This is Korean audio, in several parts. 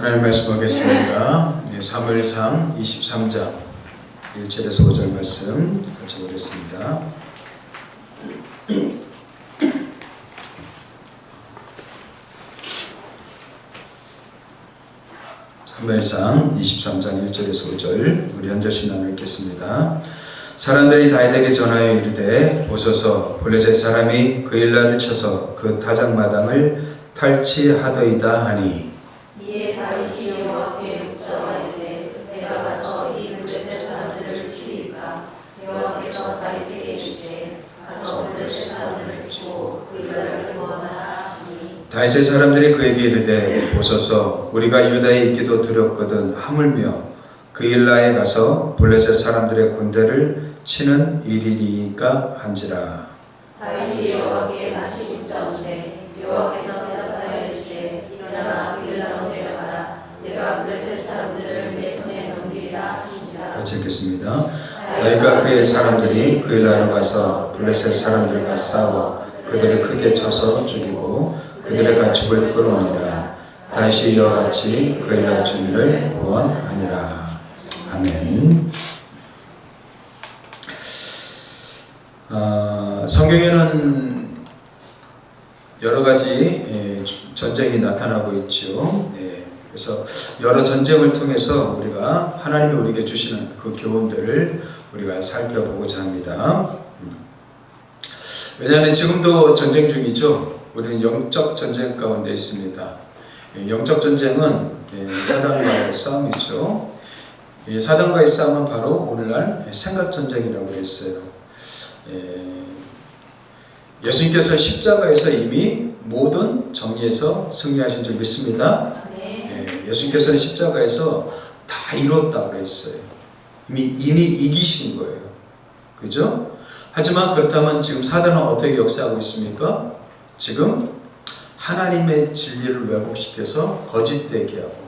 하나님 말씀 보겠습니다. 사무엘상 23장 1절에서 5절 말씀 같이 보겠습니다. 사무엘상 23장 1절에서 5절 우리 한 절씩 나누어 읽겠습니다. 사람들이 다윗에게 전하여 이르되 보소서 블레셋 사람이 그 일날을 쳐서 그 타작마당을 탈취하더이다 하니 이에 다윗이 여호와께 묻자와 이르되 내가 가서 이 블레셋 사람들을 치리까? 여호와께서 다윗에게 이르시되 가서 블레셋 사람들을 치고 그 일날을 구원하라 하시니 다윗의 사람들이 그에게 이르되 보소서 우리가 유다에 있기도 두렵거든 하물며 그 일라에 가서 블레셋 사람들의 군대를 치는 일이리까 한지라. 다윗이 여호와께 다시 묻자오되 여호와께서 대답하여 이르시되 일어나라 그 일라로 내려가라 내가 블레셋 사람들을 내 손에 넘기리라 하신지라. 같이 읽겠습니다. 다윗과 그의 사람들이 그 일라로 가서 블레셋 사람들과 싸워 그들을 크게 쳐서 죽이고 그들의 가축을 끌어오니라. 다윗이 이와 같이 그 일라 주민을 구원하니라. 아멘. 성경에는 여러 가지 전쟁이 나타나고 있죠. 그래서 여러 전쟁을 통해서 우리가 하나님이 우리에게 주시는 그 교훈들을 우리가 살펴보고자 합니다. 왜냐하면 지금도 전쟁 중이죠. 우리는 영적 전쟁 가운데 있습니다. 영적 전쟁은 사단과의 싸움이죠. 사단과의 싸움은 바로 오늘날 생각전쟁이라고 했어요. 예수님께서 십자가에서 이미 모든 정리에서 승리하신 줄 믿습니다. 예수님께서는 십자가에서 다 이뤘다고 했어요. 이미 이기신 거예요. 그죠? 하지만 그렇다면 지금 사단은 어떻게 역사하고 있습니까? 지금 하나님의 진리를 왜곡시켜서 거짓되게 하고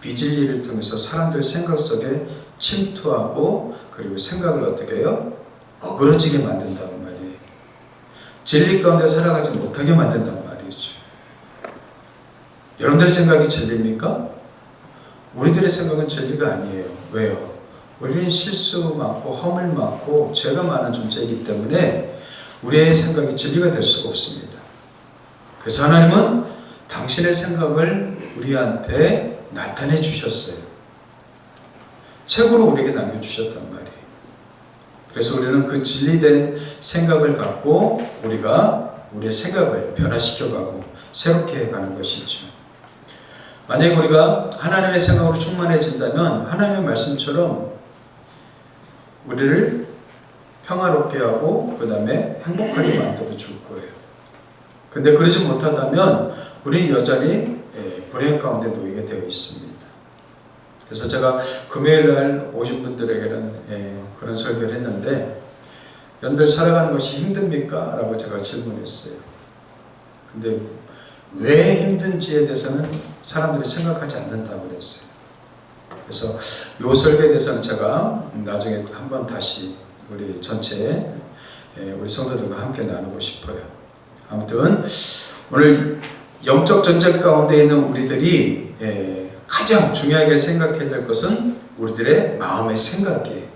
비진리를 통해서 사람들 생각 속에 침투하고 그리고 생각을 어떻게 해요? 어그러지게 만든다는 말이에요. 진리 가운데 살아가지 못하게 만든단 말이죠. 여러분들의 생각이 진리입니까? 우리들의 생각은 진리가 아니에요. 왜요? 우리는 실수 많고 허물 많고 죄가 많은 존재이기 때문에 우리의 생각이 진리가 될 수가 없습니다. 그래서 하나님은 당신의 생각을 우리한테 나타내 주셨어요. 책으로 우리에게 남겨주셨단 말이에요. 그래서 우리는 그 진리된 생각을 갖고 우리가 우리의 생각을 변화시켜가고 새롭게 해가는 것이죠. 만약에 우리가 하나님의 생각으로 충만해진다면 하나님의 말씀처럼 우리를 평화롭게 하고 그 다음에 행복하게 만들어 줄 거예요. 근데 그러지 못하다면 우리는 여전히 불행 가운데 놓이게 되어 있습니다. 그래서 제가 금요일날 오신 분들에게는 그런 설교를 했는데 여러분들 살아가는 것이 힘듭니까? 라고 제가 질문했어요. 근데 왜 힘든지에 대해서는 사람들이 생각하지 않는다고 그랬어요. 그래서 이 설교에 대해서는 제가 나중에 한번 다시 우리 전체 우리 성도들과 함께 나누고 싶어요. 아무튼 오늘 영적 전쟁 가운데 있는 우리들이 가장 중요하게 생각해야 될 것은 우리들의 마음의 생각이에요.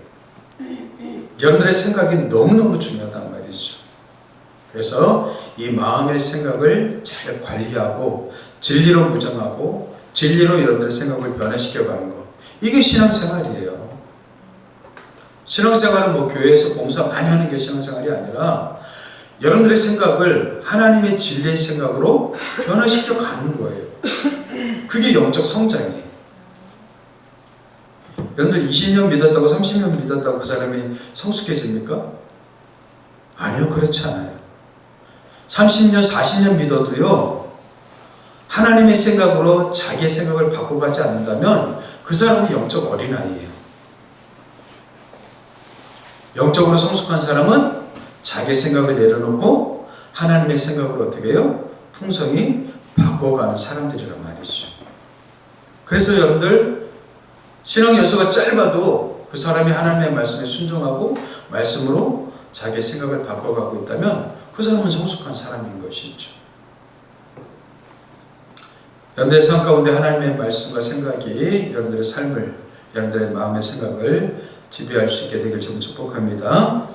여러분들의 생각이 너무너무 중요하단 말이죠. 그래서 이 마음의 생각을 잘 관리하고 진리로 무장하고 진리로 여러분들의 생각을 변화시켜가는 것, 이게 신앙생활이에요. 신앙생활은 뭐 교회에서 봉사 많이 하는 게 신앙생활이 아니라 여러분들의 생각을 하나님의 진리의 생각으로 변화시켜 가는 거예요. 그게 영적 성장이에요. 여러분들 20년 믿었다고 30년 믿었다고 그 사람이 성숙해집니까? 아니요, 그렇지 않아요. 30년 40년 믿어도요 하나님의 생각으로 자기의 생각을 바꿔가지 않는다면 그 사람은 영적 어린아이예요. 영적으로 성숙한 사람은 자기 생각을 내려놓고 하나님의 생각으로 어떻게 해요? 풍성히 바꿔가는 사람들이란 말이죠. 그래서 여러분들 신앙 연수가 짧아도 그 사람이 하나님의 말씀에 순종하고 말씀으로 자기의 생각을 바꿔가고 있다면 그 사람은 성숙한 사람인 것이죠. 여러분들의 삶 가운데 하나님의 말씀과 생각이 여러분들의 삶을, 여러분들의 마음의 생각을 지배할 수 있게 되길 좀 축복합니다.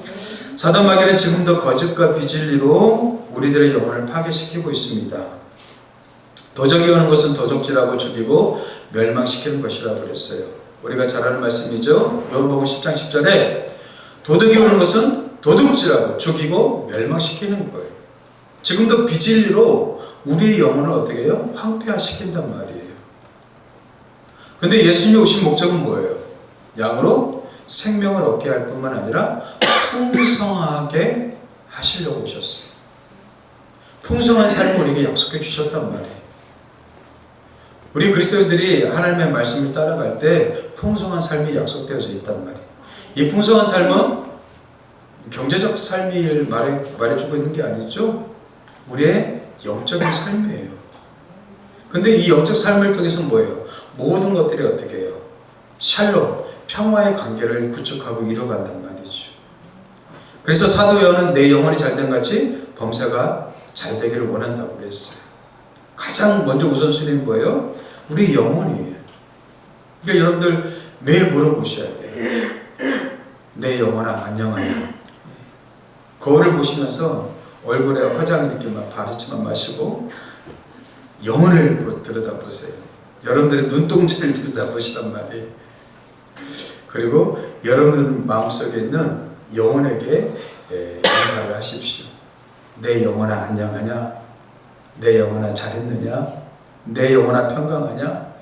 사단 마귀는 지금도 거짓과 비진리로 우리들의 영혼을 파괴시키고 있습니다. 도적이 오는 것은 도적질하고 죽이고 멸망시키는 것이라고 그랬어요. 우리가 잘 아는 말씀이죠. 요한복음 10장 10절에 도둑이 오는 것은 도둑질하고 죽이고 멸망시키는 거예요. 지금도 비진리로 우리의 영혼을 어떻게 해요? 황폐화시킨단 말이에요. 근데 예수님이 오신 목적은 뭐예요? 양으로 생명을 얻게 할 뿐만 아니라 풍성하게 하시려고 오셨어요. 풍성한 삶을 우리에게 약속해 주셨단 말이에요. 우리 그리스도인들이 하나님의 말씀을 따라갈 때 풍성한 삶이 약속되어져 있단 말이에요. 이 풍성한 삶은 경제적 삶을 말해주고 있는 게 아니죠. 우리의 영적인 삶이에요. 근데 이 영적 삶을 통해서 뭐예요? 모든 것들이 어떻게 해요? 샬롬, 평화의 관계를 구축하고 이뤄간단 말이죠. 그래서 사도 요한은 내 영혼이 잘된 같이 범사가 잘 되기를 원한다고 그랬어요. 가장 먼저 우선순위는 뭐예요? 우리 영혼이에요. 그러니까 여러분들 매일 물어보셔야 돼요. 내 영혼아 안녕하냐? 거울을 보시면서 얼굴에 화장을 이렇게 막 바르지만 마시고 영혼을 들여다보세요. 여러분들의 눈동자를 들여다보시란 말이에요. 그리고 여러분 마음속에 있는 영혼에게 인사를 하십시오. 내 영혼아 안녕하냐? 내 영혼아 잘했느냐? 내 영혼아 평강하냐?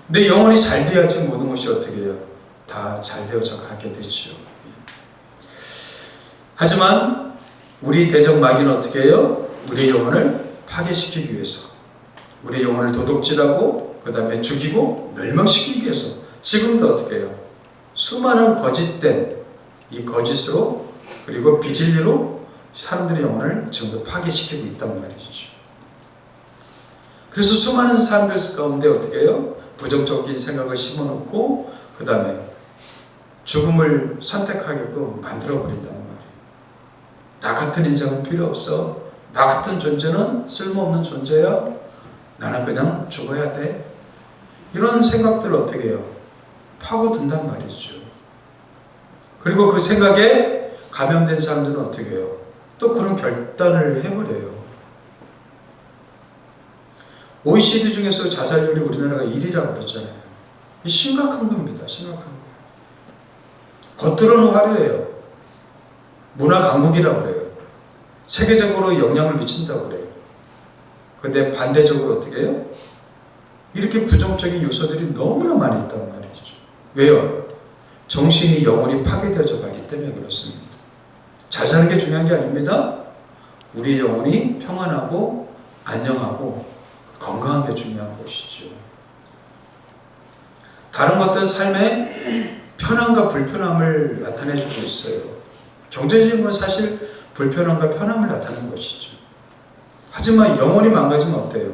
내 영혼이 잘 돼야지 모든 것이 어떻게 해요? 다 잘 되어져 가게 되죠. 하지만 우리 대적 마귀는 어떻게 해요? 우리의 영혼을 파괴시키기 위해서, 우리의 영혼을 도둑질하고 그 다음에 죽이고 멸망시키기 위해서 지금도 어떻게 해요? 수많은 거짓된 이 거짓으로 그리고 비진리로 사람들의 영혼을 지금도 파괴시키고 있단 말이죠. 그래서 수많은 사람들 가운데 어떻게 해요? 부정적인 생각을 심어놓고 그 다음에 죽음을 선택하게끔 만들어버린단 말이에요. 나 같은 인생은 필요 없어. 나 같은 존재는 쓸모없는 존재야. 나는 그냥 죽어야 돼. 이런 생각들을 어떻게 해요? 파고든단 말이죠. 그리고 그 생각에 감염된 사람들은 어떻게 해요? 또 그런 결단을 해버려요. OECD 중에서 자살률이 우리나라가 1위라고 그랬잖아요. 심각한 겁니다. 심각한 거예요. 겉으로는 화려해요. 문화 강국이라고 그래요. 세계적으로 영향을 미친다고 그래요. 근데 반대적으로 어떻게 해요? 이렇게 부정적인 요소들이 너무나 많이 있단 말이죠. 왜요? 정신이 영혼이 파괴되어져 가기 때문에 그렇습니다. 잘 사는 게 중요한 게 아닙니다. 우리 영혼이 평안하고 안녕하고 건강한 게 중요한 것이죠. 다른 것들은 삶의 편함과 불편함을 나타내주고 있어요. 경제적인 건 사실 불편함과 편함을 나타내는 것이죠. 하지만 영혼이 망가지면 어때요?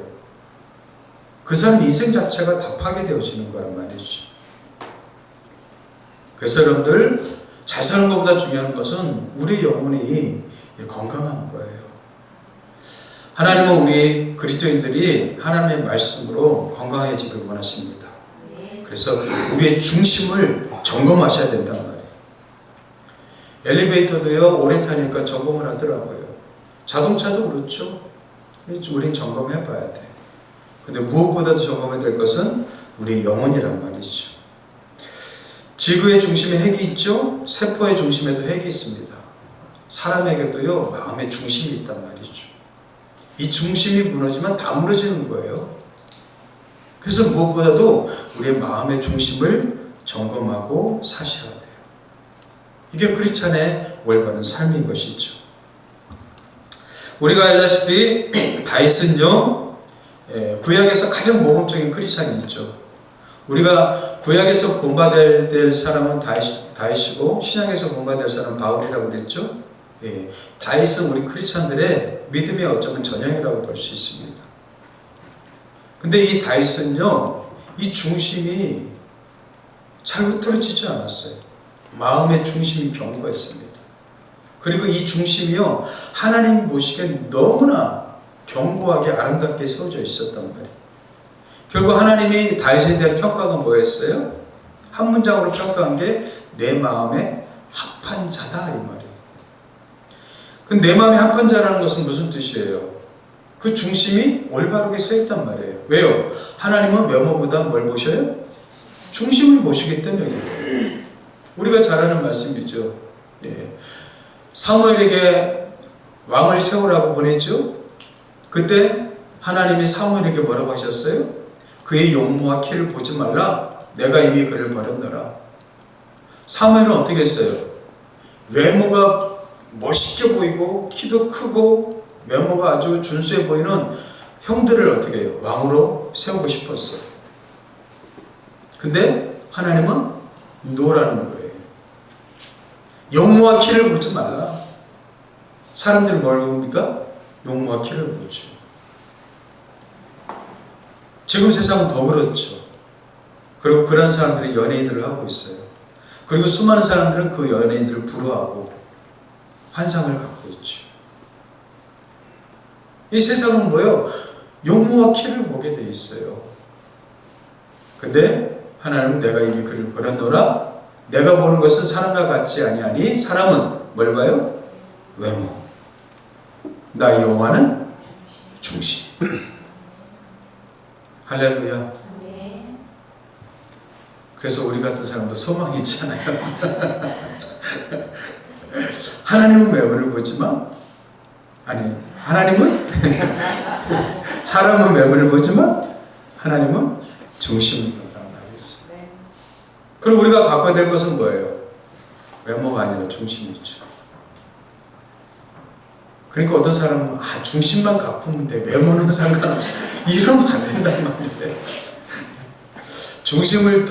그 사람 인생 자체가 다 파괴되어지는 거란 말이죠. 그래서 여러분들 잘 사는 것보다 중요한 것은 우리 영혼이 건강한 거예요. 하나님은 우리 그리스도인들이 하나님의 말씀으로 건강해지길 원하십니다. 그래서 우리의 중심을 점검하셔야 된단 말이에요. 엘리베이터도요, 오래 타니까 점검을 하더라고요. 자동차도 그렇죠. 우린 점검해 봐야 돼. 근데 무엇보다도 점검해야 될 것은 우리 영혼이란 말이죠. 지구의 중심에 핵이 있죠. 세포의 중심에도 핵이 있습니다. 사람에게도요, 마음의 중심이 있단 말이죠. 이 중심이 무너지면 다 무너지는 거예요. 그래서 무엇보다도 우리의 마음의 중심을 점검하고 사셔야 돼요. 이게 크리스찬의 올바른 삶인 것이죠. 우리가 알다시피 다윗은요, 구약에서 가장 모범적인 크리스찬이 있죠. 우리가 구약에서 본받아야 될 사람은 다윗이고 신약에서 본받아야 될 사람은 바울이라고 그랬죠. 다윗은 우리 크리스찬들의 믿음의 어쩌면 전형이라고 볼 수 있습니다. 근데 이 다윗은요, 이 중심이 잘 흐트러지지 않았어요. 마음의 중심이 견고했습니다. 그리고 이 중심이요, 하나님 보시기엔 너무나 견고하게 아름답게 세워져 있었단 말이에요. 결국 하나님이 다윗에 대한 평가가 뭐였어요? 한 문장으로 평가한 게 내 마음에 합한 자다 이 말이에요. 그 내 마음에 합한 자라는 것은 무슨 뜻이에요? 그 중심이 올바르게 서 있단 말이에요. 왜요? 하나님은 외모보다 뭘 보셔요? 중심을 보시기 때문에 우리가 잘 아는 말씀이죠. 예. 사무엘에게 왕을 세우라고 보냈죠. 그때 하나님이 사무엘에게 뭐라고 하셨어요? 그의 용모와 키를 보지 말라. 내가 이미 그를 버렸노라. 사무엘은 어떻게 했어요? 외모가 멋있게 보이고 키도 크고 외모가 아주 준수해 보이는 형들을 어떻게 해요? 왕으로 세우고 싶었어요. 근데 하나님은 노라는 거예요. 용모와 키를 보지 말라. 사람들이 뭘 봅니까? 용모와 키를 보죠. 지금 세상은 더 그렇죠. 그리고 그런 사람들이 연예인들을 하고 있어요. 그리고 수많은 사람들은 그 연예인들을 부러워하고 환상을 갖고 있죠. 이 세상은 뭐예요? 용모와 키를 보게 돼 있어요. 근데 하나님은 내가 이미 그를 버렸노라. 내가 보는 것은 사람과 같지 아니하니 사람은 뭘 봐요? 외모. 나 여호와는 중심. 할렐루야. 그래서 우리 같은 사람도 소망이 있잖아요. 하나님은 외모를 보지만, 아니 하나님은 사람은 외모를 보지만 하나님은 중심을 본단 말이죠. 그럼 우리가 갖고 될 것은 뭐예요? 외모가 아니라 중심이죠. 그러니까 어떤 사람은 중심만 갖고 오면 돼. 외모는 상관없어. 이러면 안 된단 말이에요. 중심을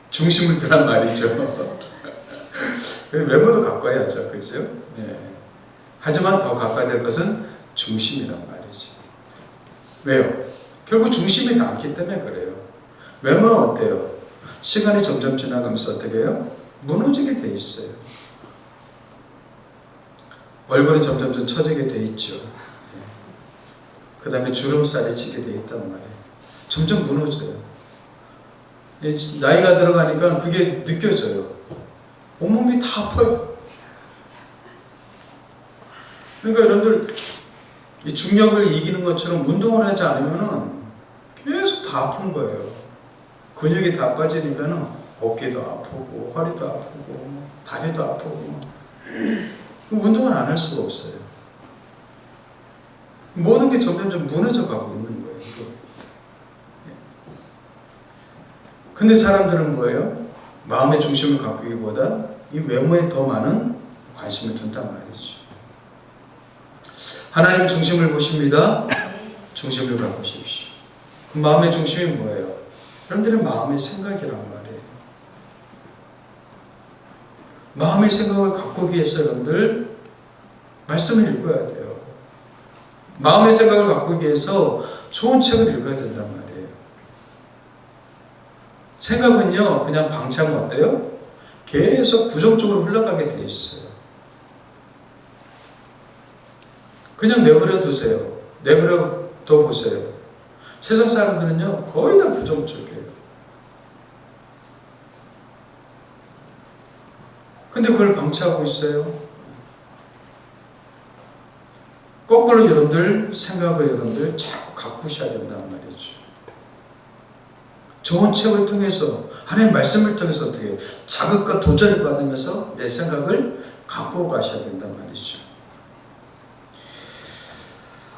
중심을 두란 말이죠. 외모도 가까야죠, 그죠? 네. 하지만 더 가까이 될 것은 중심이란 말이죠. 왜요? 결국 중심이 남기 때문에 그래요. 외모는 어때요? 시간이 점점 지나가면서 어떻게 해요? 무너지게 돼 있어요. 얼굴이 점점 처지게 돼 있죠. 네. 그 다음에 주름살이 치게 돼 있단 말이에요. 점점 무너져요. 나이가 들어가니까 그게 느껴져요. 온몸이 다 아파요. 그러니까 여러분들 이 중력을 이기는 것처럼 운동을 하지 않으면 계속 다 아픈 거예요. 근육이 다 빠지니까는 어깨도 아프고 허리도 아프고 다리도 아프고 운동을 안 할 수가 없어요. 모든 게 점점 무너져 가고 있는 거예요. 근데 사람들은 뭐예요? 마음의 중심을 갖기보다 이 외모에 더 많은 관심을 둔단 말이죠. 하나님 중심을 보십니다. 중심을 바꾸십시오. 그 마음의 중심이 뭐예요? 여러분들의 마음의 생각이란 말이에요. 마음의 생각을 갖고 오기 위해서 여러분들 말씀을 읽어야 돼요. 마음의 생각을 갖고 오기 위해서 좋은 책을 읽어야 된단 말이에요. 생각은요, 그냥 방치하면 어때요? 계속 부정적으로 흘러가게 돼 있어요. 그냥 내버려 두세요. 내버려 둬 보세요. 세상 사람들은요, 거의 다 부정적이에요. 근데 그걸 방치하고 있어요. 거꾸로 여러분들 생각을 여러분들 자꾸 가꾸셔야 된다는 말이죠. 좋은 책을 통해서 하나님의 말씀을 통해서 어떻게 자극과 도전을 받으면서 내 생각을 갖고 가셔야 된단 말이죠.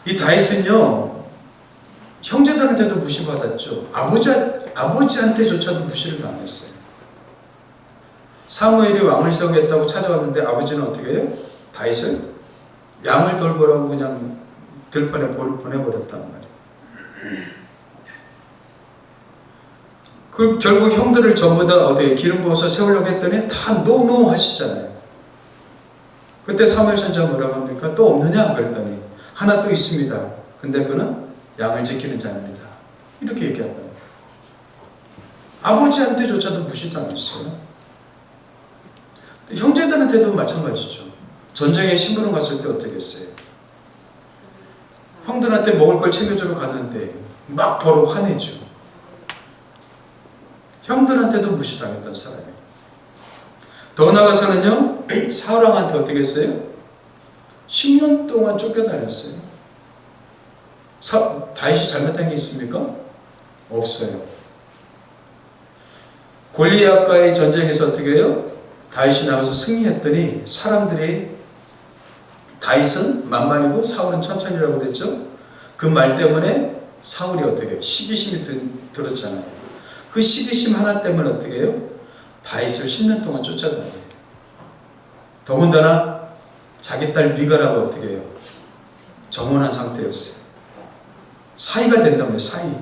이 다윗은요, 형제들한테도 무시받았죠. 아버지한테조차도 무시를 당했어요. 사무엘이 왕을 세우겠다고 찾아왔는데 아버지는 어떻게 해요? 다윗을 양을 돌보라고 그냥 들판에 보내버렸단 말이에요. 그 결국 형들을 전부 다 어디에 기름 부어서 세우려고 했더니 다 노노 하시잖아요. 그때 사무엘 선지자가 뭐라고 합니까? 또 없느냐? 그랬더니 하나 또 있습니다. 근데 그는 양을 지키는 자입니다. 이렇게 얘기한다. 아버지한테조차도 무시당했어요. 형제들한테도 마찬가지죠. 전쟁에 심부름 갔을 때 어떻게 했어요? 형들한테 먹을 걸 챙겨주러 갔는데 막 바로 화내죠. 형들한테도 무시당했던 사람이에요. 더 나아가서는요, 사울왕한테 어떻게 했어요? 10년 동안 쫓겨다녔어요. 다윗이 잘못한 게 있습니까? 없어요. 골리앗과의 전쟁에서 어떻게 해요? 다윗이 나가서 승리했더니 사람들이 다윗은 만만이고 사울은 천천히라고 그랬죠? 그 말 때문에 사울이 어떻게 해요? 시기심이 들었잖아요. 그 시기심 하나 때문에 어떻게 해요? 다윗을 10년 동안 쫓아다녀요. 더군다나 자기 딸 미가라고 어떻게 해요? 정혼한 상태였어요. 사이가 된다며요. 사이.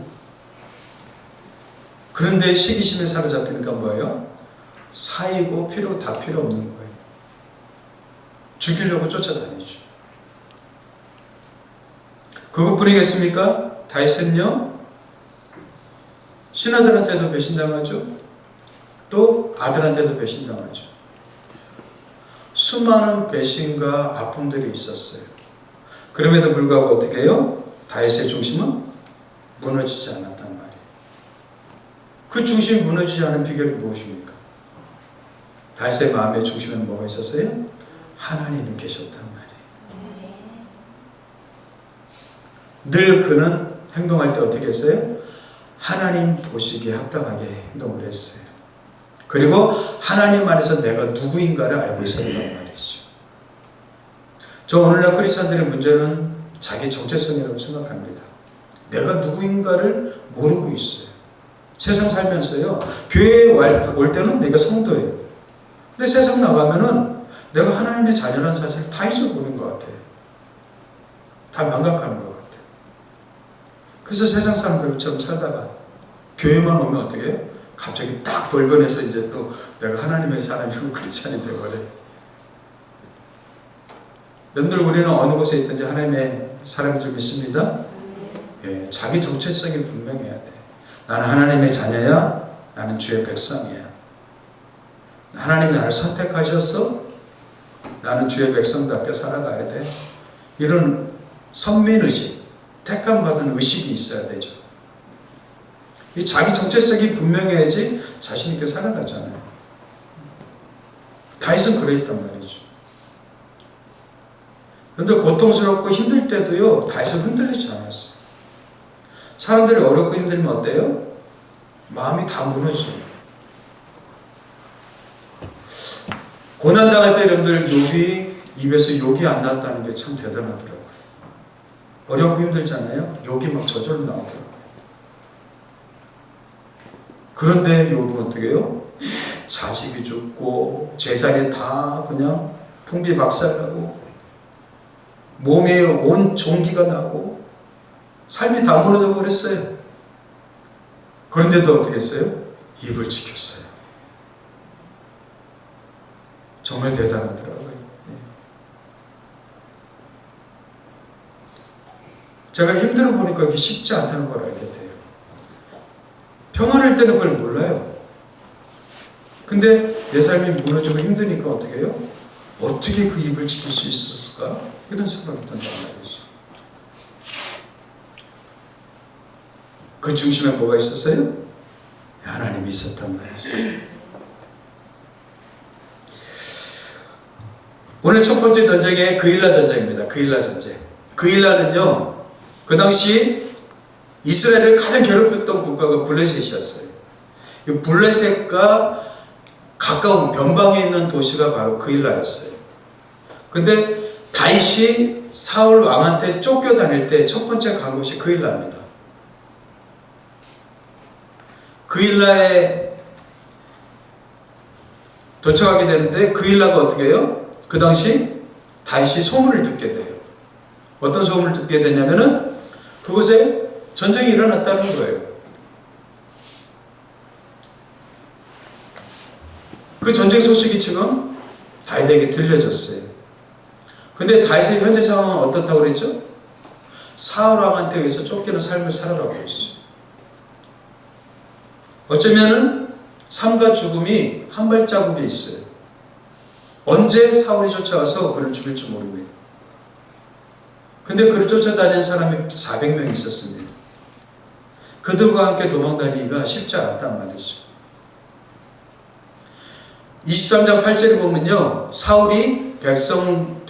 그런데 시기심에 사로잡히니까 뭐예요? 사이고 다 필요 없는 거예요. 죽이려고 쫓아다니죠. 그것뿐이겠습니까? 다윗은요, 신하들한테도 배신당하죠. 또 아들한테도 배신당하죠. 수많은 배신과 아픔들이 있었어요. 그럼에도 불구하고 어떻게 해요? 다윗의 중심은 무너지지 않았단 말이에요. 그 중심이 무너지지 않은 비결이 무엇입니까? 다윗의 마음의 중심에는 뭐가 있었어요? 하나님이 계셨단 말이에요. 늘 그는 행동할 때 어떻게 했어요? 하나님 보시기에 합당하게 행동을 했어요. 그리고 하나님 안에서 내가 누구인가를 알고 있었단 말이죠. 저 오늘날 크리스찬들의 문제는 자기 정체성이라고 생각합니다. 내가 누구인가를 모르고 있어요. 세상 살면서요, 교회에 올 때는 내가 성도예요. 근데 세상 나가면은 내가 하나님의 자녀라는 사실을 다 잊어버린 것 같아요. 다 망각하는 것 같아요. 그래서 세상 사람들처럼 살다가 교회만 오면 어떻게 해요? 갑자기 딱 돌변해서 이제 또 내가 하나님의 사람이고 크리스찬이 되어버려요. 여러분들, 우리는 어느 곳에 있든지 하나님의 사람인 줄 믿습니다. 예, 자기 정체성이 분명해야 돼. 나는 하나님의 자녀야. 나는 주의 백성이야. 하나님이 나를 선택하셨어. 나는 주의 백성답게 살아가야 돼. 이런 선민의식, 택함받은 의식이 있어야 되죠. 이 자기 정체성이 분명해야지 자신 있게 살아가잖아요. 다윗은 그랬단 말이죠. 그런데 고통스럽고 힘들 때도요, 다윗은 흔들리지 않았어요. 사람들이 어렵고 힘들면 어때요? 마음이 다 무너져요. 고난당할 때 여러분들 입에서 욕이 안 나왔다는 게 참 대단하더라고요. 어렵고 힘들잖아요. 욕이 막 저절로 나오더라고요. 그런데 욕은 어떻게 해요? 자식이 죽고 재산이 다 그냥 풍비박살나고 몸에 온 종기가 나고 삶이 다 무너져 버렸어요. 그런데도 어떻게 했어요? 입을 지켰어요. 정말 대단하더라고요. 제가 힘들어 보니까 이게 쉽지 않다는 걸 알게 돼요. 평안할 때는 그걸 몰라요. 근데 내 삶이 무너지고 힘드니까 어떻게 해요? 어떻게 그 입을 지킬 수 있었을까? 이런 생각이 든단 말이죠. 그 중심에 뭐가 있었어요? 하나님이 있었단 말이죠. 오늘 첫 번째 전쟁이 그일라 전쟁입니다. 그일라 전쟁. 그일라는요, 그 당시 이스라엘을 가장 괴롭혔던 국가가 블레셋이었어요. 이 블레셋과 가까운 변방에 있는 도시가 바로 그일라였어요. 근데 다윗이 사울 왕한테 쫓겨다닐 때 첫 번째 간 곳이 그일라입니다. 그일라에 도착하게 되는데 그일라가 어떻게 해요? 그 당시 다윗이 소문을 듣게 돼요. 어떤 소문을 듣게 되냐면은 그곳에 전쟁이 일어났다는 거예요. 그 전쟁 소식이 지금 다윗에게 들려졌어요. 근데 다윗의 현재 상황은 어떻다고 그랬죠? 사울 왕한테 의해서 쫓기는 삶을 살아가고 있어요. 어쩌면은 삶과 죽음이 한 발자국에 있어요. 언제 사울이 쫓아와서 그를 죽일지 모릅니다. 근데 그를 쫓아다니는 사람이 400명이 있었습니다. 그들과 함께 도망다니기가 쉽지 않았단 말이죠. 23장 8절에 보면요, 사울이 백성을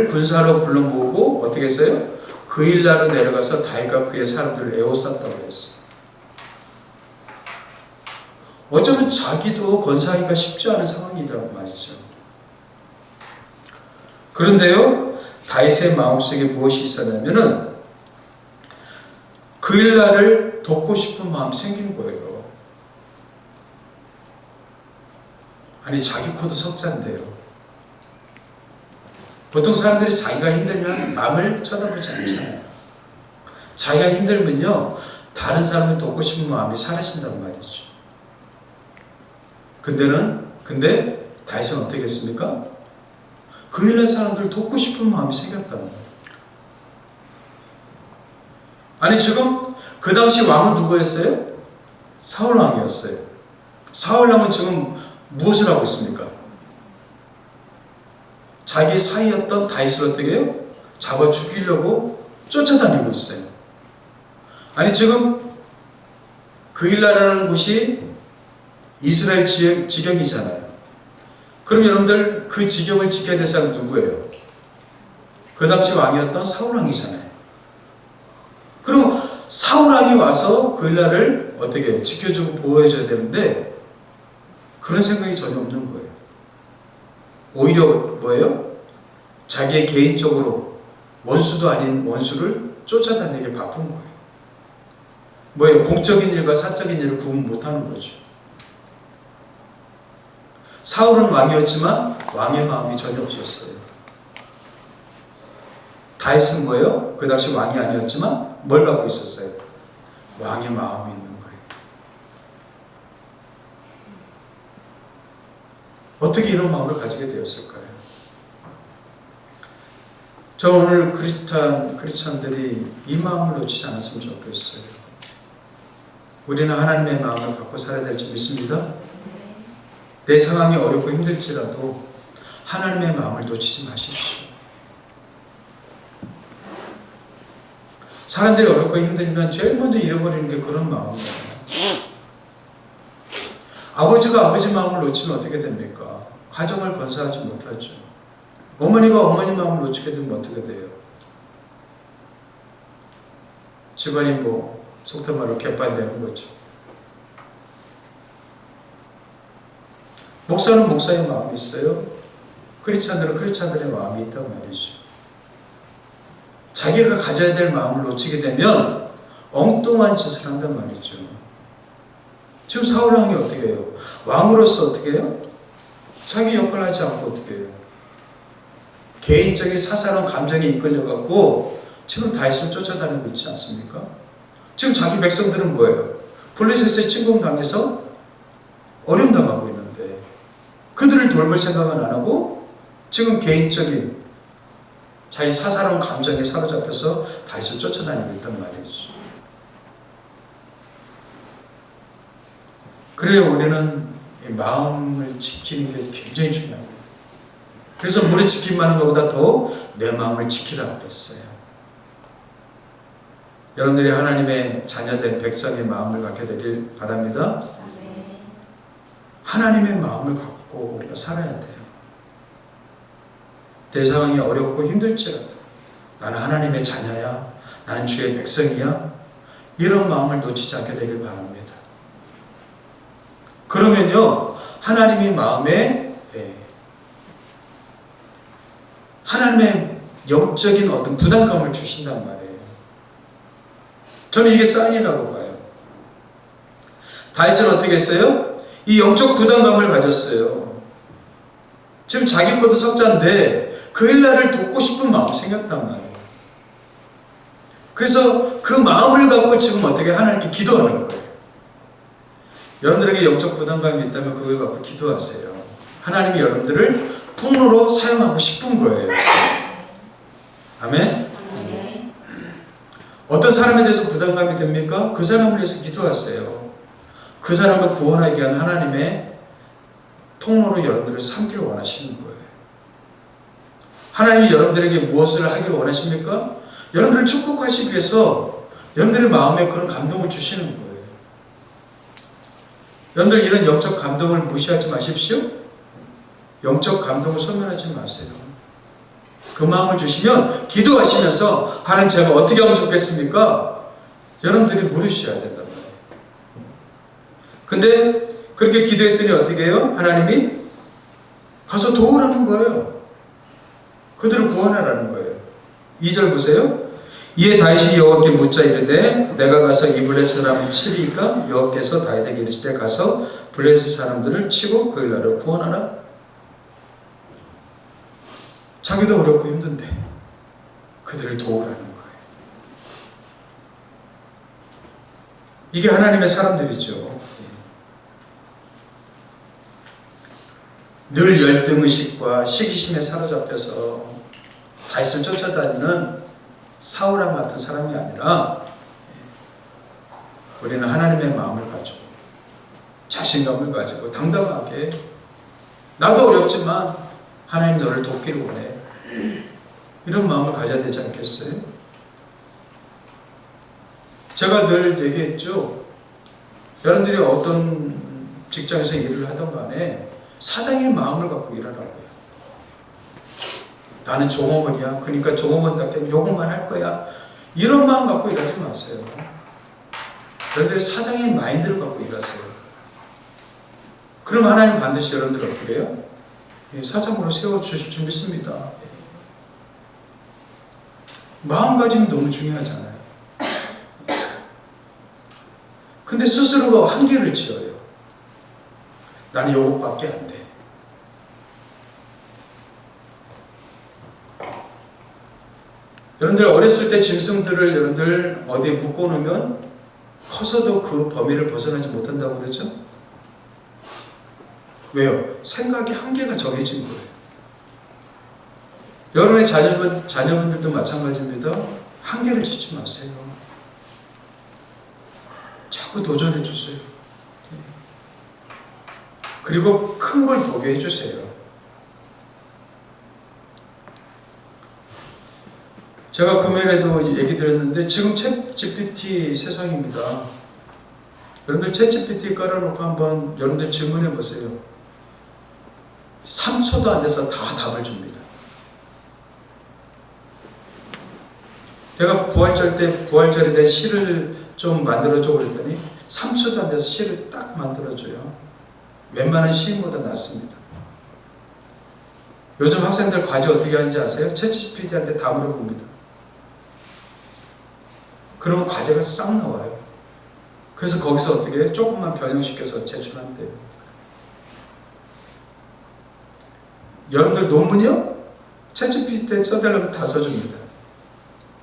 군사로 불러 모으고 어떻게 했어요? 그 일나로 내려가서 다윗과 그의 사람들을 에워쌌다고 했어요. 어쩌면 자기도 건사하기가 쉽지 않은 상황이란 말이죠. 그런데요, 다윗의 마음속에 무엇이 있었냐면은 그 일날을 돕고 싶은 마음이 생긴 거예요. 아니, 자기 코도 석자인데요. 보통 사람들이 자기가 힘들면 남을 쳐다보지 않잖아요. 자기가 힘들면요, 다른 사람을 돕고 싶은 마음이 사라진단 말이죠. 근데 다윗은 어떻게 했습니까? 그 일날 사람들을 돕고 싶은 마음이 생겼단 말이에요. 아니, 지금 그 당시 왕은 누구였어요? 사울 왕이었어요. 사울 왕은 지금 무엇을 하고 있습니까? 자기 사이였던 다윗을 어떻게 해요? 잡아 죽이려고 쫓아다니고 있어요. 아니, 지금 그 일나라는 곳이 이스라엘 지경이잖아요. 그럼 여러분들 그 지경을 지켜야 될 사람 누구예요? 그 당시 왕이었던 사울 왕이잖아요. 그럼 사울 왕이 와서 그 일날을 어떻게 해요? 지켜주고 보호해줘야 되는데 그런 생각이 전혀 없는 거예요. 오히려 뭐예요? 자기의 개인적으로 원수도 아닌 원수를 쫓아다니게 바쁜 거예요. 뭐예요? 공적인 일과 사적인 일을 구분 못하는 거죠. 사울은 왕이었지만 왕의 마음이 전혀 없었어요. 다윗은 뭐예요? 그 당시 왕이 아니었지만 뭘 갖고 있었어요? 왕의 마음이 있는 거예요. 어떻게 이런 마음을 가지게 되었을까요? 저 오늘 크리스찬들이 이 마음을 놓치지 않았으면 좋겠어요. 우리는 하나님의 마음을 갖고 살아야 될 줄 믿습니다. 내 상황이 어렵고 힘들지라도 하나님의 마음을 놓치지 마십시오. 사람들이 어렵고 힘들면 제일 먼저 잃어버리는 게 그런 마음이에요. 아버지가 아버지 마음을 놓치면 어떻게 됩니까? 가정을 건사하지 못하죠. 어머니가 어머니 마음을 놓치게 되면 어떻게 돼요? 집안이 속된 말로 개판되는 거죠. 목사는 목사의 마음이 있어요. 크리스찬들은 크리스찬들의 마음이 있단 말이죠. 자기가 가져야 될 마음을 놓치게 되면 엉뚱한 짓을 한단 말이죠. 지금 사울 왕이 어떻게 해요? 왕으로서 어떻게 해요? 자기 역할을 하지 않고 어떻게 해요? 개인적인 사사로운 감정에 이끌려갖고 지금 다윗을 쫓아다니고 있지 않습니까? 지금 자기 백성들은 뭐예요? 블레셋에 침공당해서 어려움당하고 있는데 그들을 돌볼 생각은 안 하고 지금 개인적인 자기 사사로운 감정에 사로잡혀서 다윗을 쫓아다니고 있단 말이죠. 그래요, 우리는 이 마음을 지키는 게 굉장히 중요합니다. 그래서 무리 지킴만 하는 것보다 더 내 마음을 지키라고 그랬어요. 여러분들이 하나님의 자녀된 백성의 마음을 갖게 되길 바랍니다. 하나님의 마음을 갖고 우리가 살아야 돼요. 내 상황이 어렵고 힘들지라도 나는 하나님의 자녀야, 나는 주의 백성이야, 이런 마음을 놓치지 않게 되길 바랍니다. 그러면요, 하나님의 마음에 하나님의 영적인 어떤 부담감을 주신단 말이에요. 저는 이게 사인이라고 봐요. 다윗은 어떻게 했어요? 이 영적 부담감을 가졌어요. 지금 자기 것도 석자인데 그 일날을 돕고 싶은 마음이 생겼단 말이에요. 그래서 그 마음을 갖고 지금 어떻게 하나님께 기도하는 거예요. 여러분들에게 영적 부담감이 있다면 그걸 갖고 기도하세요. 하나님이 여러분들을 통로로 사용하고 싶은 거예요. 아멘? 어떤 사람에 대해서 부담감이 듭니까? 그 사람을 위해서 기도하세요. 그 사람을 구원하기 위한 하나님의 통로로 여러분들을 삼길 원하시는 거예요. 하나님이 여러분들에게 무엇을 하기를 원하십니까? 여러분들을 축복하시기 위해서 여러분들의 마음에 그런 감동을 주시는 거예요. 여러분들 이런 영적 감동을 무시하지 마십시오. 영적 감동을 소멸하지 마세요. 그 마음을 주시면 기도하시면서 하나님 제가 어떻게 하면 좋겠습니까? 여러분들이 물으셔야 된단 말이에요. 근데 그렇게 기도했더니 어떻게 해요? 하나님이 가서 도우라는 거예요. 그들을 구원하라는 거예요. 2절 보세요. 이에 다윗이 여호와께 묻자 이르되 내가 가서 이 블레셋 사람을 치리이까? 여호와께서 다윗에게 이르시되 가서 블레셋 사람들을 치고 그 나라를 구원하라. 자기도 어렵고 힘든데 그들을 도우라는 거예요. 이게 하나님의 사람들이죠. 늘 열등의식과 시기심에 사로잡혀서 다윗을 쫓아다니는 사울왕 같은 사람이 아니라 우리는 하나님의 마음을 가지고 자신감을 가지고 당당하게 나도 어렵지만 하나님 너를 돕기를 원해. 이런 마음을 가져야 되지 않겠어요? 제가 늘 얘기했죠. 여러분들이 어떤 직장에서 일을 하던 간에 사장의 마음을 갖고 일하라고요. 나는 종업원이야. 그러니까 종업원답게 요것만 할 거야. 이런 마음 갖고 일하지 마세요. 여러분들이 사장의 마인드를 갖고 일하세요. 그럼 하나님 반드시 여러분들 어떻게 해요? 사장으로 세워주실 줄 믿습니다. 마음가짐이 너무 중요하잖아요. 근데 스스로가 한계를 지어요. 나는 요것밖에 안 돼. 여러분들 어렸을 때 짐승들을 여러분들 어디에 묶어놓으면 커서도 그 범위를 벗어나지 못한다고 그러죠? 왜요? 생각의 한계가 정해진 거예요. 여러분의 자녀분들도 마찬가지입니다. 한계를 짓지 마세요. 자꾸 도전해 주세요. 그리고 큰 걸 보게 해주세요. 제가 금요일에도 얘기 드렸는데 지금 챗 GPT 세상입니다. 여러분들 챗 GPT 깔아놓고 한번 여러분들 질문해 보세요. 3초도 안 돼서 다 답을 줍니다. 제가 부활절 때 부활절에 대한 시를 좀 만들어줘 그랬더니 3초도 안 돼서 시를 딱 만들어줘요. 웬만한 시인보다 낫습니다. 요즘 학생들 과제 어떻게 하는지 아세요? 챗 GPT한테 다 물어봅니다. 그러면 과제가 싹 나와요. 그래서 거기서 어떻게 해요? 조금만 변형시켜서 제출한대요. 여러분들 논문이요? 챗 GPT에 써달라면 다 써줍니다.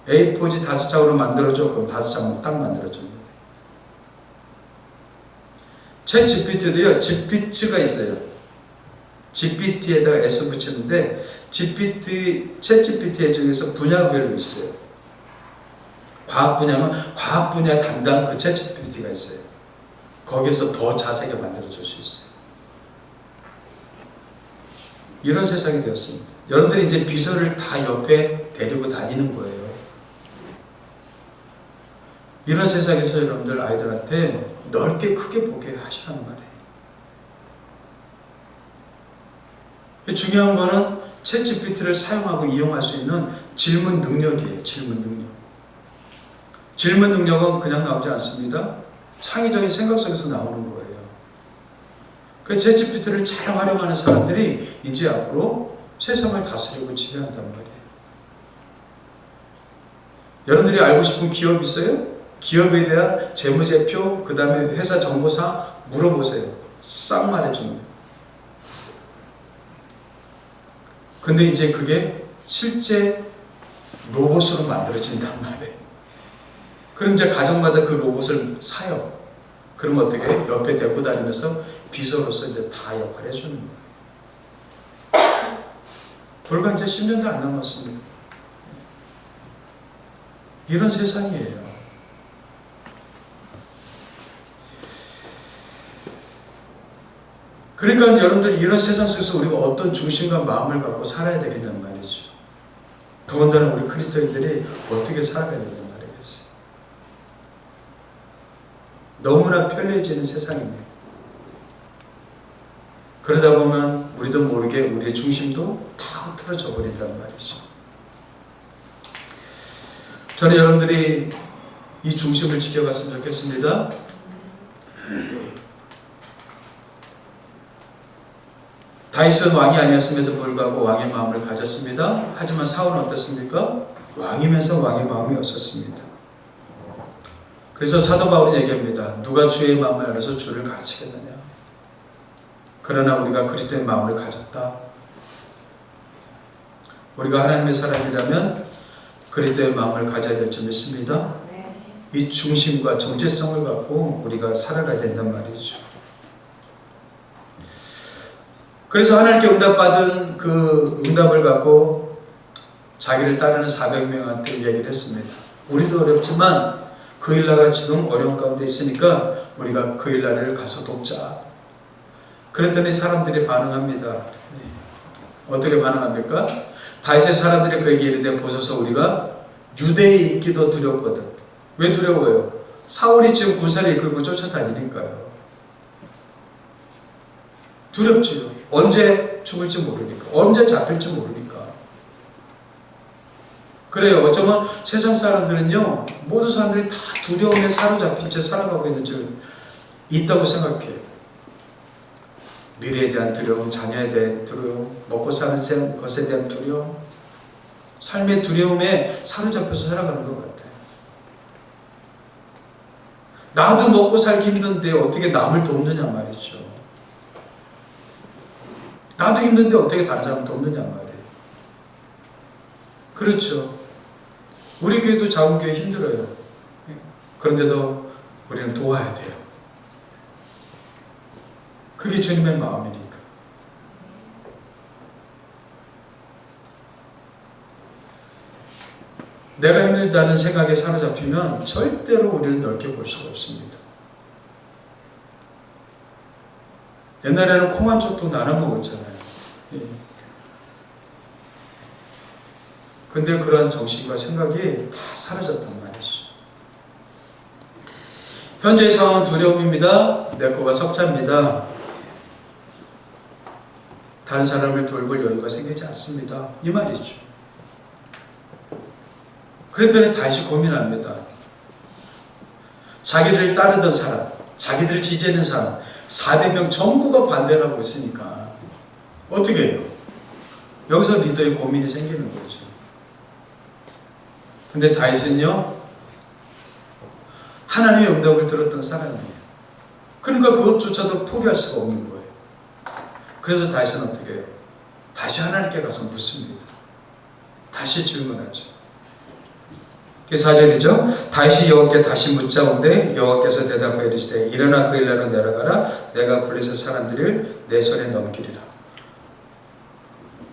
A4지 5장으로 만들어줘. 그럼 5장 딱 만들어줍니다. 챗 GPT도요, GPT가 있어요. GPT에다가 S 붙이는데, GPT, 챗 GPT 중에서 분야별로 있어요. 과학 분야면 과학 분야 담당 그 챗 GPT가 있어요. 거기서 더 자세하게 만들어줄 수 있어요. 이런 세상이 되었습니다. 여러분들이 이제 비서를 다 옆에 데리고 다니는 거예요. 이런 세상에서 여러분들 아이들한테 넓게 크게 보게 하시라는 말이에요. 중요한 거는 챗 GPT를 사용하고 이용할 수 있는 질문 능력이에요. 질문 능력. 질문 능력은 그냥 나오지 않습니다. 창의적인 생각 속에서 나오는 거예요. 그 챗 GPT를 잘 활용하는 사람들이 이제 앞으로 세상을 다스리고 지배한단 말이에요. 여러분들이 알고 싶은 기업 있어요? 기업에 대한 재무제표, 그 다음에 회사 정보사항 물어보세요. 싹 말해줍니다. 근데 이제 그게 실제 로봇으로 만들어진단 말이에요. 그럼 이제 가정마다 그 로봇을 사요. 그럼 어떻게 해요? 옆에 데리고 다니면서 비서로서 이제 다 역할을 해주는 거예요. 불과 이제 10년도 안 남았습니다. 이런 세상이에요. 그러니까 여러분들 이런 세상 속에서 우리가 어떤 중심과 마음을 갖고 살아야 되겠냐는 말이죠. 더군다나 우리 그리스도인들이 어떻게 살아가야 되는 말이겠어요. 너무나 편리해지는 세상입니다. 그러다 보면 우리도 모르게 우리의 중심도 다 흐트러져 버린단 말이죠. 저는 여러분들이 이 중심을 지켜갔으면 좋겠습니다. 다윗은 왕이 아니었음에도 불구하고 왕의 마음을 가졌습니다. 하지만 사울은 어떻습니까? 왕이면서 왕의 마음이 없었습니다. 그래서 사도 바울은 얘기합니다. 누가 주의 마음을 알아서 주를 가르치겠느냐. 그러나 우리가 그리스도의 마음을 가졌다. 우리가 하나님의 사람이라면 그리스도의 마음을 가져야 될 줄 믿습니다. 이 중심과 정체성을 갖고 우리가 살아가야 된단 말이죠. 그래서 하나님께 응답받은 그 응답을 갖고 자기를 따르는 400명한테 얘기를 했습니다. 우리도 어렵지만 그 일나가 지금 어려운 가운데 있으니까 우리가 그 일나를 가서 돕자. 그랬더니 사람들이 반응합니다. 어떻게 반응합니까? 다윗의 사람들이 그에게 이르되 보소서 우리가 유대에 있기도 두렵거든. 왜 두려워요? 사울이 지금 군사를 이끌고 쫓아다니니까요. 두렵지요. 언제 죽을지 모르니까. 언제 잡힐지 모르니까. 그래요. 어쩌면 세상 사람들은요. 모든 사람들이 다 두려움에 사로잡힌 채 살아가고 있는 줄 있다고 생각해요. 미래에 대한 두려움, 자녀에 대한 두려움, 먹고 사는 것에 대한 두려움, 삶의 두려움에 사로잡혀서 살아가는 것 같아요. 나도 먹고 살기 힘든데 어떻게 남을 돕느냐 말이죠. 나도 힘든데 어떻게 다른 사람 돕느냐 말이에요. 그렇죠. 우리 교회도 작은 교회 힘들어요. 그런데도 우리는 도와야 돼요. 그게 주님의 마음이니까. 내가 힘들다는 생각에 사로잡히면 절대로 우리는 넓게 볼 수가 없습니다. 옛날에는 콩 한 쪽도 나눠 먹었잖아요. 근데 그런 정신과 생각이 다 사라졌단 말이죠. 현재의 상황은 두려움입니다. 내 거가 석자입니다. 다른 사람을 돌볼 여유가 생기지 않습니다. 이 말이죠. 그랬더니 다시 고민합니다. 자기를 따르던 사람, 자기들을 지지하는 사람 400명 전부가 반대를 하고 있으니까 어떻게 해요? 여기서 리더의 고민이 생기는 거죠. 근데 다윗은요, 하나님의 응답을 들었던 사람이에요. 그러니까 그것조차도 포기할 수가 없는 거예요. 그래서 다윗은 어떻게 해요? 다시 하나님께 가서 묻습니다. 다시 질문하죠. 4절이죠. 다윗이 여호와께 다시 묻자온데 여호와께서 대답하여 이르시되 일어나 그 일나로 내려가라. 내가 블레셋 사람들을 내 손에 넘기리라.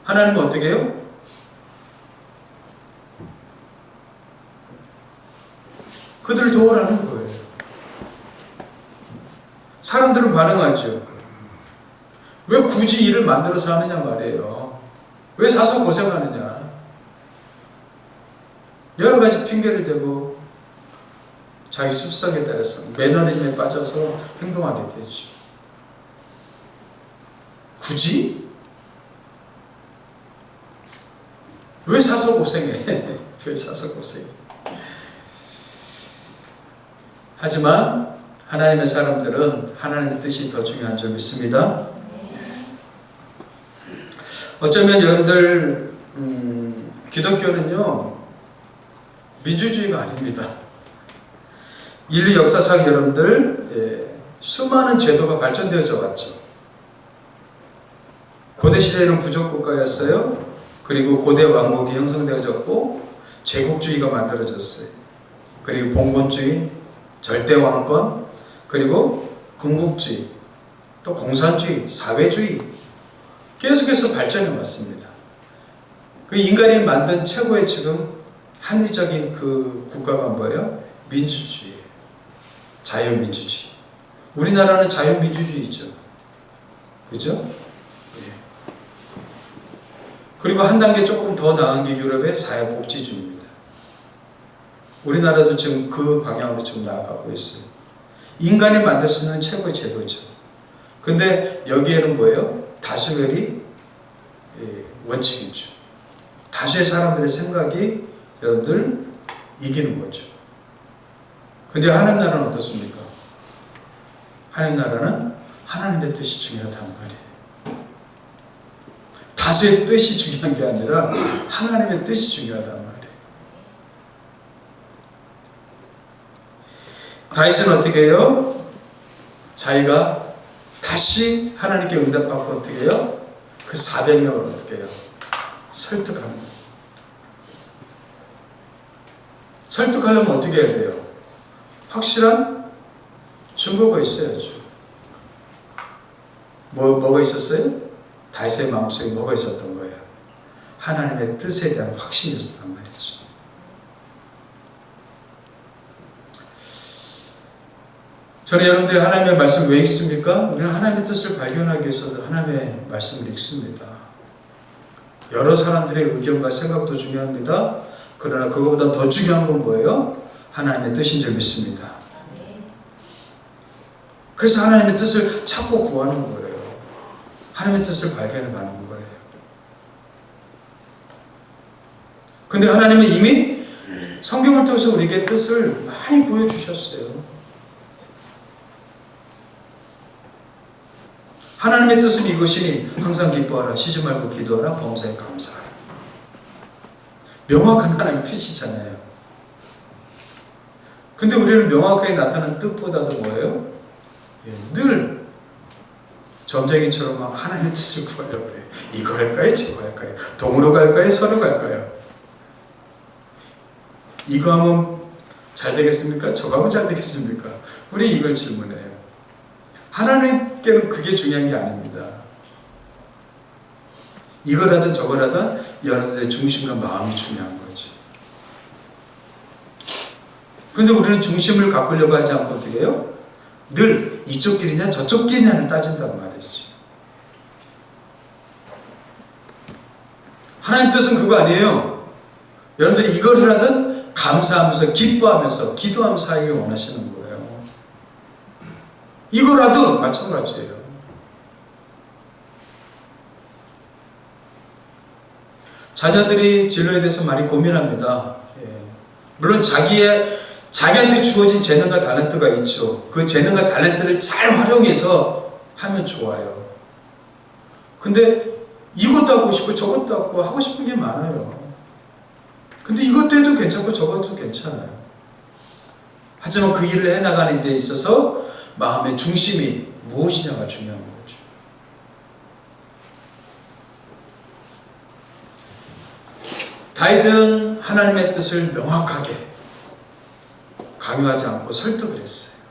하나님은 어떻게 해요? 그들을 도우라는 거예요. 사람들은 반응하죠. 왜 굳이 일을 만들어서 하느냐 말이에요. 왜 사서 고생하느냐. 여러 가지 핑계를 대고 자기 습성에 따라서 매너리즘에 빠져서 행동하게 되죠. 굳이? 왜 사서 고생해? 왜 사서 고생해? 하지만 하나님의 사람들은 하나님의 뜻이 더 중요한 줄 믿습니다. 어쩌면 여러분들 기독교는요 민주주의가 아닙니다. 인류 역사상 여러분들 수많은 제도가 발전되어져 왔죠. 고대 시대에는 부족 국가였어요. 그리고 고대 왕국이 형성되어졌고 제국주의가 만들어졌어요. 그리고 봉건주의, 절대왕권, 그리고 군국주의, 또 공산주의, 사회주의 계속해서 발전해 왔습니다. 그 인간이 만든 최고의 지금 합리적인 그 국가가 뭐예요? 민주주의, 자유민주주의. 우리나라는 자유민주주의죠. 그죠? 예. 그리고 한 단계 조금 더 나은 게 유럽의 사회복지주의입니다. 우리나라도 지금 그 방향으로 지금 나아가고 있어요. 인간이 만들 수 있는 최고의 제도죠. 근데 여기에는 뭐예요? 다수결이 원칙이죠. 다수의 사람들의 생각이 여러분들 이기는 거죠. 근데 하나님 나라는 어떻습니까? 하나님 나라는 하나님의 뜻이 중요하단 말이에요. 다수의 뜻이 중요한 게 아니라 하나님의 뜻이 중요하단 말이에요. 다윗은 어떻게 해요? 자기가 다시 하나님께 응답받고 어떻게 해요? 그 400명을 어떻게 해요? 설득합니다. 설득하려면 어떻게 해야 돼요? 확실한 증거가 있어야죠. 뭐가 있었어요? 다윗의 마음속에 뭐가 있었던 거예요? 하나님의 뜻에 대한 확신이 있었단 말이죠. 저는 여러분들 하나님의 말씀 왜 읽습니까? 우리는 하나님의 뜻을 발견하기 위해서 하나님의 말씀을 읽습니다. 여러 사람들의 의견과 생각도 중요합니다. 그러나 그것보다 더 중요한 건 뭐예요? 하나님의 뜻인 줄 믿습니다. 그래서 하나님의 뜻을 찾고 구하는 거예요. 하나님의 뜻을 발견해 가는 거예요. 근데 하나님은 이미 성경을 통해서 우리에게 뜻을 많이 보여주셨어요. 하나님의 뜻은 이것이니 항상 기뻐하라, 쉬지 말고 기도하라, 범사에 감사하라. 명확한 하나님의 뜻이잖아요. 근데 우리는 명확하게 나타나는 뜻보다도 뭐예요? 늘 점쟁이처럼 막 하나님의 뜻을 구하려고 그래요. 이거 할까요? 저거 할까요? 동으로 갈까요? 서로 갈까요? 이거 하면 잘 되겠습니까? 저거 하면 잘 되겠습니까? 우리 이걸 질문해요. 하나님께는 그게 중요한 게 아닙니다. 이거라든 저거라든 여러분들의 중심과 마음이 중요한 거지. 근데 우리는 중심을 바꾸려고 하지 않고 어떻게 해요? 늘 이쪽 길이냐 저쪽 길이냐를 따진단 말이지. 하나님 뜻은 그거 아니에요. 여러분들이 이거를 하든 감사하면서 기뻐하면서 기도하면서 하기를 원하시는 거예요. 이거라도 마찬가지예요. 자녀들이 진로에 대해서 많이 고민합니다. 물론 자기한테 주어진 재능과 탤런트가 있죠. 그 재능과 탤런트를 잘 활용해서 하면 좋아요. 근데 이것도 하고 싶고 저것도 하고 싶은 게 많아요. 근데 이것도 해도 괜찮고 저것도 괜찮아요. 하지만 그 일을 해나가는 데 있어서 마음의 중심이 무엇이냐가 중요한 거죠. 다윗은 하나님의 뜻을 명확하게 강요하지 않고 설득을 했어요.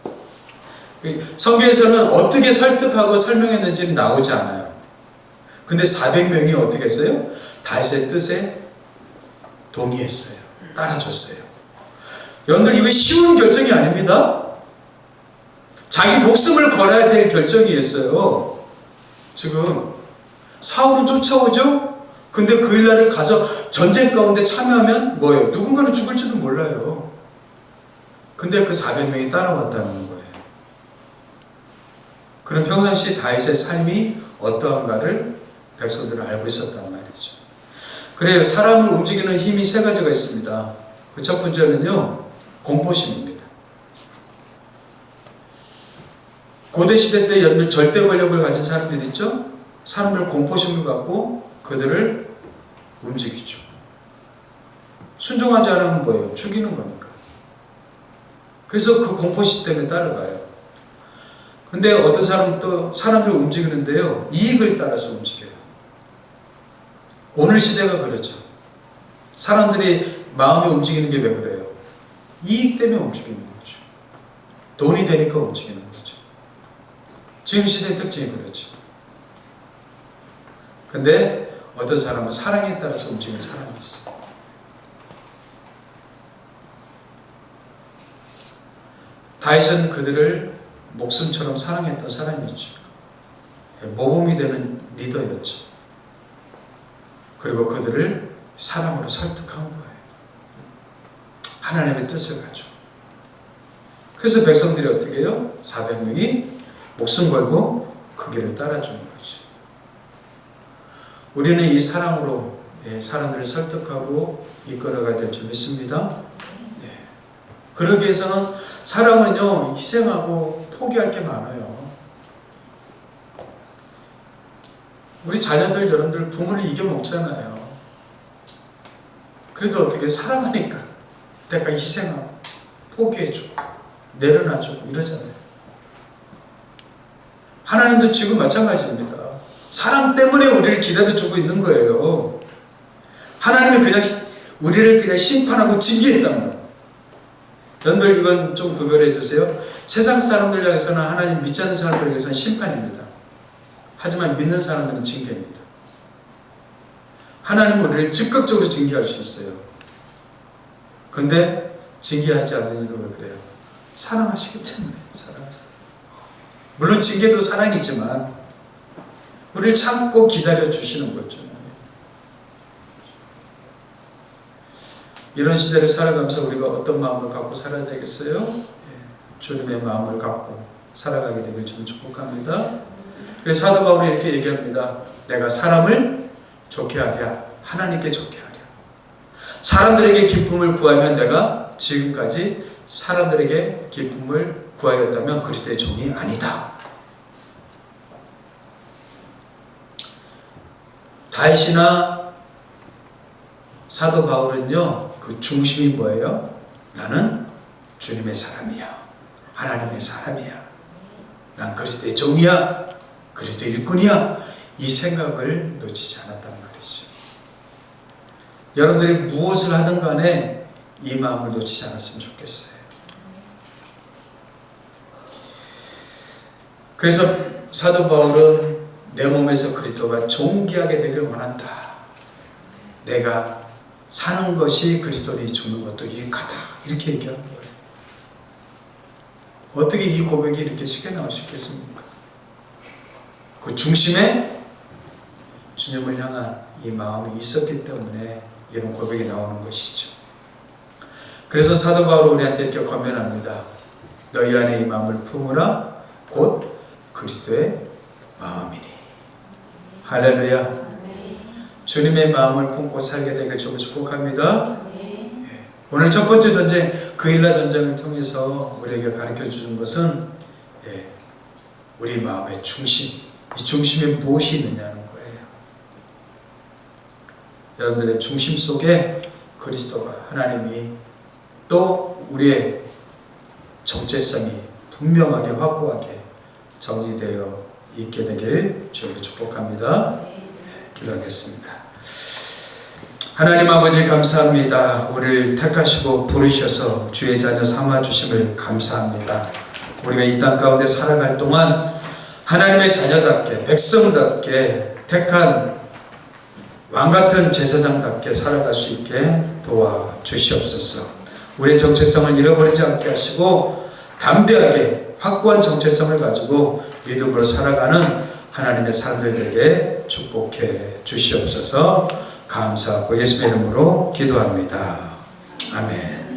성경에서는 어떻게 설득하고 설명했는지는 나오지 않아요. 근데 400명이 어떻게 했어요? 다윗의 뜻에 동의했어요. 따라줬어요. 여러분들 이거 쉬운 결정이 아닙니다. 자기 목숨을 걸어야 될 결정이었어요. 지금 사울은 쫓아오죠? 근데 그 일날을 가서 전쟁 가운데 참여하면 뭐예요? 누군가는 죽을지도 몰라요. 근데 그 400명이 따라왔다는 거예요. 그럼 평상시 다윗의 삶이 어떠한가를 백성들은 알고 있었단 말이죠. 그래요. 사람을 움직이는 힘이 세 가지가 있습니다. 그 첫 번째는요, 공포심입니다. 고대시대 때 여러분들 절대 권력을 가진 사람들 있죠? 사람들 공포심을 갖고 그들을 움직이죠. 순종하지 않으면 뭐예요? 죽이는 거니까. 그래서 그 공포심 때문에 따라가요. 근데 어떤 사람은 또 사람들을 움직이는데요, 이익을 따라서 움직여요. 오늘 시대가 그렇죠. 사람들이 마음이 움직이는 게 왜 그래요? 이익 때문에 움직이는 거죠. 돈이 되니까 움직이는 거죠. 지금 시대의 특징이 그렇죠. 근데 어떤 사람은 사랑에 따라서 움직이는 사람이 있어요. 다윗은 그들을 목숨처럼 사랑했던 사람이었죠. 모범이 되는 리더였죠. 그리고 그들을 사랑으로 설득한 거예요. 하나님의 뜻을 가지고. 그래서 백성들이 어떻게 해요? 400명이 목숨 걸고 그 길을 따라주는 거지. 우리는 이 사랑으로 사람들을 설득하고 이끌어가야 될 줄 믿습니다. 그러기 위해서는 사랑은요, 희생하고 포기할 게 많아요. 우리 자녀들, 여러분들 부모를 이겨먹잖아요. 그래도 어떻게 사랑하니까 내가 희생하고 포기해주고 내려놔주고 이러잖아요. 하나님도 지금 마찬가지입니다. 사랑 때문에 우리를 기다려주고 있는 거예요. 하나님이 그냥 우리를 그냥 심판하고 징계했단 말이에요. 여러분들 이건 좀 구별해 주세요. 세상 사람들 향해서는 하나님 믿지 않는 사람들 향해서는 심판입니다. 하지만 믿는 사람들은 징계입니다. 하나님은 우리를 즉각적으로 징계할 수 있어요. 근데 징계하지 않는 이유는 왜 그래요? 사랑하시기 때문에. 사랑하세요. 물론 징계도 사랑이지만 우리를 참고 기다려 주시는 거죠. 이런 시대를 살아가면서 우리가 어떤 마음을 갖고 살아야 되겠어요? 주님의 마음을 갖고 살아가게 되길 좀 축복합니다. 그래서 사도 바울이 이렇게 얘기합니다. 내가 사람을 좋게 하랴, 하나님께 좋게 하랴. 사람들에게 기쁨을 구하면 내가 지금까지 사람들에게 기쁨을 구하였다면 그리스도의 종이 아니다. 다윗이나 사도 바울은요, 그 중심이 뭐예요? 나는 주님의 사람이야. 하나님의 사람이야. 난 그리스도의 종이야. 그리스도의 일꾼이야. 이 생각을 놓치지 않았단 말이죠. 여러분들이 무엇을 하든 간에 이 마음을 놓치지 않았으면 좋겠어요. 그래서 사도 바울은 내 몸에서 그리스도가 존귀하게 되길 원한다. 내가 사는 것이 그리스도니 죽는 것도 유익하다. 이렇게 얘기하는 거예요. 어떻게 이 고백이 이렇게 쉽게 나올 수 있겠습니까? 그 중심에 주님을 향한 이 마음이 있었기 때문에 이런 고백이 나오는 것이죠. 그래서 사도 바울은 우리한테 이렇게 권면합니다. 너희 안에 이 마음을 품으라. 곧 그리스도의 마음이니. 할렐루야. 주님의 마음을 품고 살게 되길 좀 축복합니다. 오늘 첫 번째 전쟁, 그일라 전쟁을 통해서 우리에게 가르쳐 주는 것은 우리 마음의 중심, 이 중심에 무엇이 있느냐는 거예요. 여러분들의 중심 속에 그리스도가, 하나님이, 또 우리의 정체성이 분명하게 확고하게 정리되어 있게 되길 주님을 축복합니다. 기도하겠습니다. 하나님 아버지 감사합니다. 우리를 택하시고 부르셔서 주의 자녀 삼아주심을 감사합니다. 우리가 이 땅 가운데 살아갈 동안 하나님의 자녀답게, 백성답게, 택한 왕같은 제사장답게 살아갈 수 있게 도와주시옵소서. 우리의 정체성을 잃어버리지 않게 하시고 담대하게 확고한 정체성을 가지고 믿음으로 살아가는 하나님의 사람들 되게 축복해 주시옵소서. 감사하고 예수의 이름으로 기도합니다. 아멘.